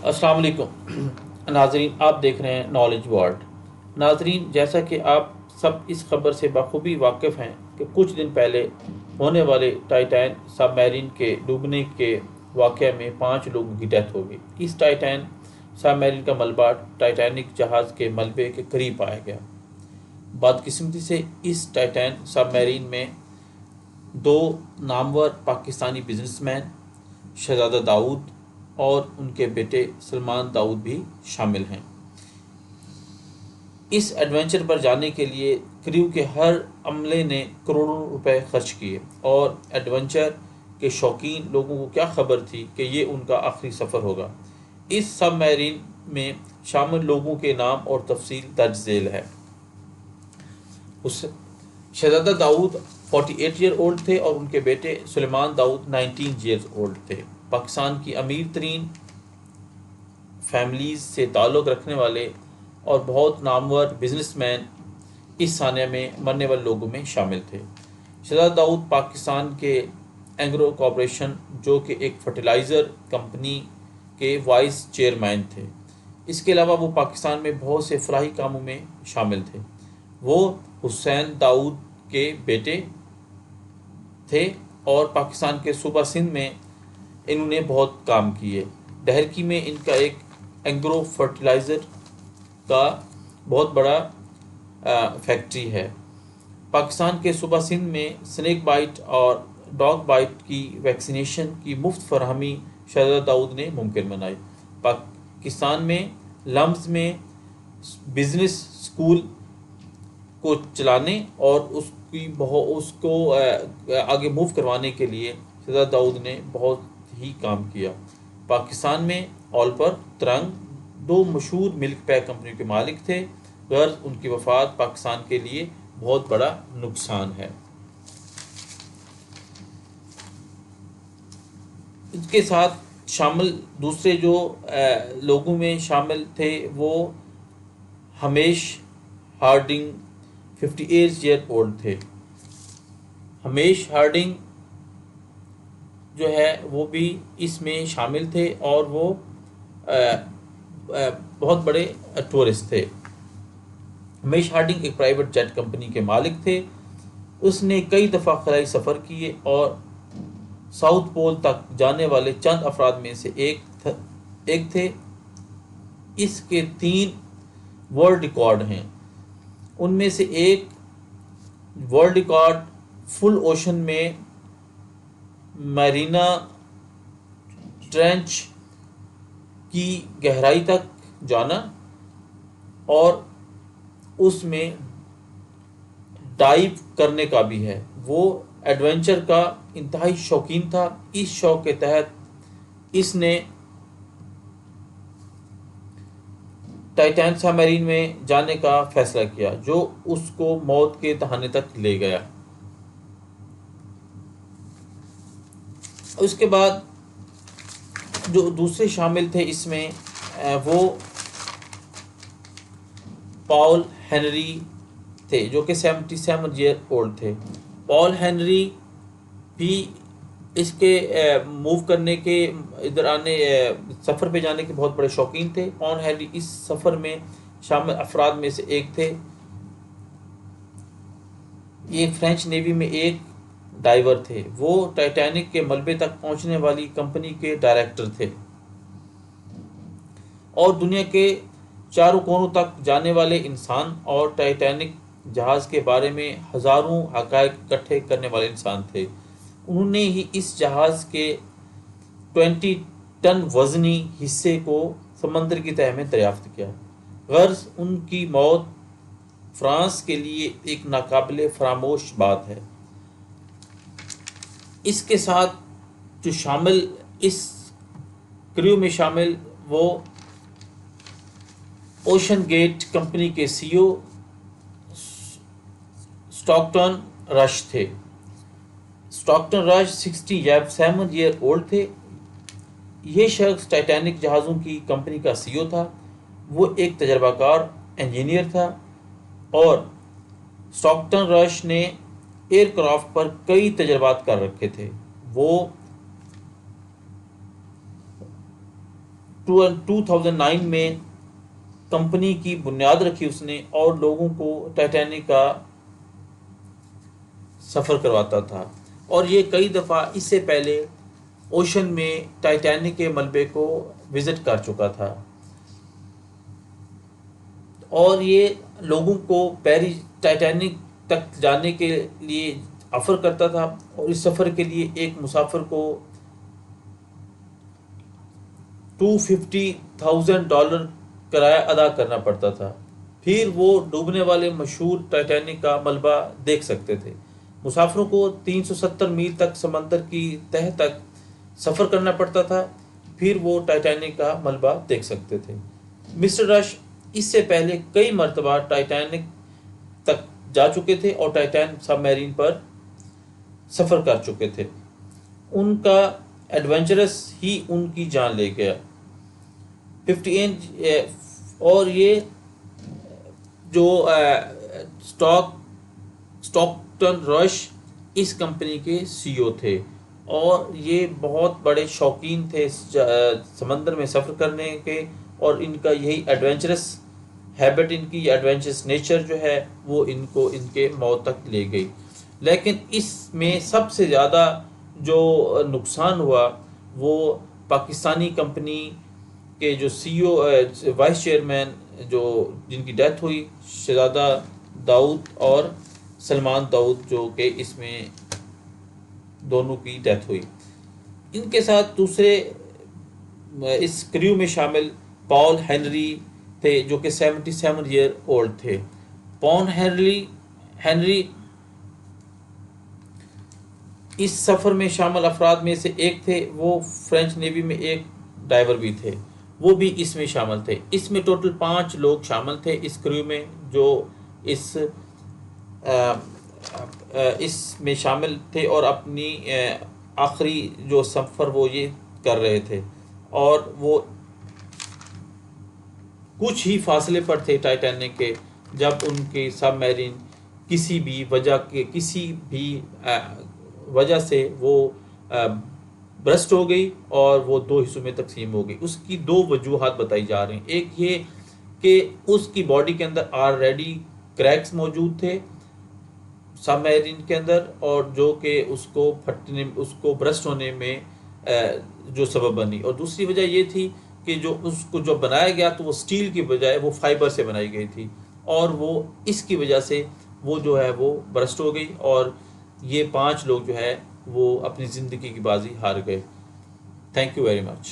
السلام علیکم ناظرین، آپ دیکھ رہے ہیں نالج ورلڈ۔ ناظرین، جیسا کہ آپ سب اس خبر سے بخوبی واقف ہیں کہ کچھ دن پہلے ہونے والے ٹائٹین سب میرین کے ڈوبنے کے واقعہ میں 5 لوگوں کی ڈیتھ ہو گئی۔ اس ٹائٹین سب میرین کا ملبہ ٹائٹینک جہاز کے ملبے کے قریب پایا گیا۔ بدقسمتی سے اس ٹائٹین سب میرین میں 2 نامور پاکستانی بزنس مین شہزادہ داؤد اور ان کے بیٹے سلمان داؤد بھی شامل ہیں۔ اس ایڈونچر پر جانے کے لیے کریو کے ہر عملے نے کروڑوں روپے خرچ کیے، اور ایڈونچر کے شوقین لوگوں کو کیا خبر تھی کہ یہ ان کا آخری سفر ہوگا۔ اس سب میرین میں شامل لوگوں کے نام اور تفصیل درج ذیل ہے۔ شہزادہ داؤد 48 ایئر اولڈ تھے اور ان کے بیٹے سلیمان داؤد 19 ایئر اولڈ تھے۔ پاکستان کی امیر ترین فیملیز سے تعلق رکھنے والے اور بہت نامور بزنس مین اس سانحہ میں مرنے والے لوگوں میں شامل تھے۔ شہزادہ داؤد پاکستان کے اینگرو کارپوریشن، جو کہ ایک فرٹیلائزر کمپنی کے وائس چیئرمین تھے۔ اس کے علاوہ وہ پاکستان میں بہت سے فلاحی کاموں میں شامل تھے۔ وہ حسین داؤد کے بیٹے تھے اور پاکستان کے صوبہ سندھ میں انہوں نے بہت کام کیے۔ ڈہرکی میں ان کا ایک اینگرو فرٹیلائزر کا بہت بڑا فیکٹری ہے۔ پاکستان کے صوبہ سندھ میں سنیک بائٹ اور ڈاگ بائٹ کی ویکسینیشن کی مفت فراہمی شہزادہ داؤد نے ممکن بنائی۔ پاکستان میں لمز میں بزنس اسکول کو چلانے اور اس کو آگے موو کروانے کے لیے شہزادہ داؤد نے بہت ہی کام کیا۔ پاکستان میں اولپر ترنگ 2 مشہور ملک پیک کمپنیوں کے مالک تھے، غرض ان کی وفات پاکستان کے لیے بہت بڑا نقصان ہے۔ اس کے ساتھ شامل دوسرے جو لوگوں میں شامل تھے وہ ہمیش ہارڈنگ 58 ایئر اولڈ تھے۔ ہمیش ہارڈنگ جو ہے وہ بھی اس میں شامل تھے اور وہ بہت بڑے ٹورسٹ تھے۔ ہمیش ہارڈنگ ایک پرائیویٹ جیٹ کمپنی کے مالک تھے۔ اس نے کئی دفعہ خلائی سفر کیے اور ساؤتھ پول تک جانے والے چند افراد میں سے ایک تھے۔ اس کے 3 ورلڈ ریکارڈ ہیں۔ ان میں سے ایک ورلڈ ریکارڈ فل اوشن میں میرینا ٹرینچ کی گہرائی تک جانا اور اس میں ڈائیو کرنے کا بھی ہے۔ وہ ایڈونچر کا انتہائی شوقین تھا۔ اس شوق کے تحت اس نے ٹائٹین سب میرین میں جانے کا فیصلہ کیا، جو اس کو موت کے دہانے تک لے گیا۔ اس کے بعد جو دوسرے شامل تھے اس میں وہ پاول ہینری تھے، جو کہ 77 ایئر اولڈ تھے۔ پاول ہینری بھی اس کے موو کرنے کے ادھر آنے سفر پہ جانے کے بہت بڑے شوقین تھے۔ پاول ہینری اس سفر میں شامل افراد میں سے ایک تھے۔ یہ فرینچ نیوی میں ایک ڈائیور تھے۔ وہ ٹائٹینک کے ملبے تک پہنچنے والی کمپنی کے ڈائریکٹر تھے اور دنیا کے چاروں کونوں تک جانے والے انسان اور ٹائٹینک جہاز کے بارے میں ہزاروں حقائق اکٹھے کرنے والے انسان تھے۔ انہوں نے ہی اس جہاز کے 20 ٹن وزنی حصے کو سمندر کی تہہ میں دریافت کیا۔ غرض ان کی موت فرانس کے لیے ایک ناقابل فراموش بات ہے۔ اس کے ساتھ جو شامل اس کریو میں شامل وہ اوشن گیٹ کمپنی کے سی او اسٹاکٹن رش تھے۔ اسٹاکٹن رش 67 ایئر اولڈ تھے۔ یہ شخص ٹائٹینک جہازوں کی کمپنی کا سی او تھا۔ وہ ایک تجربہ کار انجینئر تھا اور اسٹاکٹن رش نے ایئر کرافٹ پر کئی تجربات کر رکھے تھے۔ وہ 2009 میں کمپنی کی بنیاد رکھی اس نے، اور لوگوں کو ٹائٹینک کا سفر کرواتا تھا، اور یہ کئی دفعہ اس سے پہلے اوشن میں ٹائٹینک کے ملبے کو وزٹ کر چکا تھا، اور یہ لوگوں کو پیرس ٹائٹینک تک جانے کے لیے آفر کرتا تھا، اور اس سفر کے لیے ایک مسافر کو $250,000 کرایہ ادا کرنا پڑتا تھا، پھر وہ ڈوبنے والے مشہور ٹائٹینک کا ملبہ دیکھ سکتے تھے۔ مسافروں کو 370 میل تک سمندر کی تہہ تک سفر کرنا پڑتا تھا، پھر وہ ٹائٹینک کا ملبہ دیکھ سکتے تھے۔ مسٹر رش اس سے پہلے کئی مرتبہ ٹائٹینک تک جا چکے تھے اور ٹائٹین سب میرین پر سفر کر چکے تھے۔ ان کا ایڈونچرس ہی ان کی جان لے گیا۔ 58 اور یہ جو اسٹاکٹن رش اس کمپنی کے CEO تھے، اور یہ بہت بڑے شوقین تھے سمندر میں سفر کرنے کے، اور ان کا یہی ایڈونچرس ہیبٹ، ان کی ایڈونچرس نیچر جو ہے وہ ان کو ان کے موت تک لے گئی۔ لیکن اس میں سب سے زیادہ جو نقصان ہوا وہ پاکستانی کمپنی کے جو CEO وائس چیئرمین جن کی ڈیتھ ہوئی، شہزادہ داؤد اور سلمان داؤد، جو کہ اس میں دونوں کی ڈیتھ ہوئی۔ ان کے ساتھ دوسرے اس کریو میں شامل پال ہینری تھے، جو کہ 77 ایئر اولڈ تھے۔ پال ہینری اس سفر میں شامل افراد میں سے ایک تھے، وہ فرینچ نیوی میں ایک ڈائیور بھی تھے، وہ بھی اس میں شامل تھے۔ اس میں ٹوٹل 5 لوگ شامل تھے اس کریو میں، جو اس میں شامل تھے، اور اپنی آخری جو سفر وہ یہ کر رہے تھے، اور وہ کچھ ہی فاصلے پر تھے ٹائٹینک کے، جب ان کی سب میرین کسی بھی وجہ سے وہ برسٹ ہو گئی، اور وہ 2 حصوں میں تقسیم ہو گئی۔ اس کی 2 وجوہات بتائی جا رہی ہیں۔ ایک یہ کہ اس کی باڈی کے اندر آلریڈی کریکس موجود تھے سب میرین کے اندر، اور جو کہ اس کو برسٹ ہونے میں جو سبب بنی، اور دوسری وجہ یہ تھی کہ اس کو جو بنایا گیا تو وہ سٹیل کی بجائے وہ فائبر سے بنائی گئی تھی، اور وہ اس کی وجہ سے وہ جو ہے وہ برسٹ ہو گئی، اور یہ 5 لوگ جو ہے وہ اپنی زندگی کی بازی ہار گئے۔ Thank you very much.